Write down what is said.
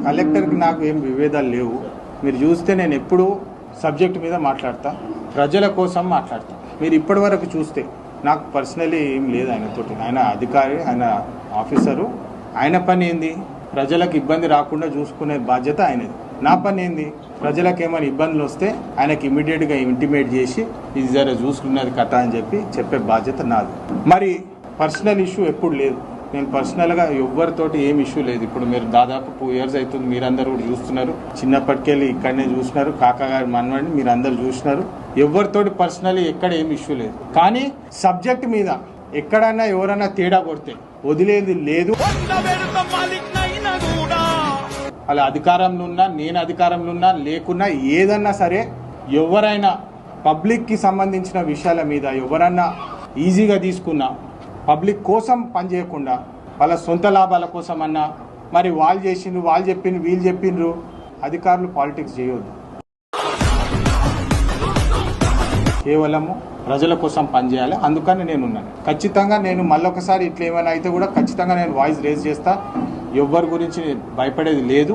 కలెక్టర్కి నాకు ఏం విభేదాలు లేవు. మీరు చూస్తే నేను ఎప్పుడూ సబ్జెక్ట్ మీద మాట్లాడతా, ప్రజల కోసం మాట్లాడతా. మీరు ఇప్పటి వరకు చూస్తే నాకు పర్సనలీ ఏం లేదు ఆయనతోటి. ఆయన అధికారి, ఆయన ఆఫీసరు. ఆయన పని ఏంది? ప్రజలకు ఇబ్బంది రాకుండా చూసుకునే బాధ్యత ఆయనది. నా పని ఏంది? ప్రజలకు ఏమైనా ఇబ్బందులు వస్తే ఆయనకి ఇమీడియట్గా ఇంటిమేట్ చేసి ఇది జర చూసుకున్నది కథ అని చెప్పే బాధ్యత నాది. మరి పర్సనల్ ఇష్యూ ఎప్పుడు లేదు. నేను పర్సనల్గా ఎవరితోటి ఏం ఇష్యూ లేదు. ఇప్పుడు మీరు దాదాపు 2 years అవుతుంది, మీరందరూ కూడా చూస్తున్నారు. చిన్నప్పటికెళ్ళి ఇక్కడనే చూసినారు, కాకగారి మనవాడిని మీరందరూ చూసినారు. ఎవరితోటి పర్సనలీ ఎక్కడ ఏం ఇష్యూ లేదు. కానీ సబ్జెక్ట్ మీద ఎక్కడైనా ఎవరైనా తేడా కొడితే వదిలేది లేదు. అలా అధికారంలో ఉన్నా, నేను అధికారంలో ఉన్నా లేకున్నా, ఏదన్నా సరే ఎవరైనా పబ్లిక్కి సంబంధించిన విషయాల మీద ఎవరన్నా ఈజీగా తీసుకున్నా, పబ్లిక్ కోసం పనిచేయకుండా వాళ్ళ సొంత లాభాల కోసం అన్నా, మరి వాళ్ళు చేసిండ్రు, వాళ్ళు చెప్పిండ్రు, వీళ్ళు చెప్పిండ్రు, అధికారులు పాలిటిక్స్ చేయొద్దు. కేవలము ప్రజల కోసం పనిచేయాలి. అందుకని నేను ఉన్నాను. ఖచ్చితంగా నేను మళ్ళొకసారి ఇట్లా ఏమైనా అయితే కూడా ఖచ్చితంగా నేను వాయిస్ రేజ్ చేస్తా. ఎవ్వరి గురించి భయపడేది లేదు.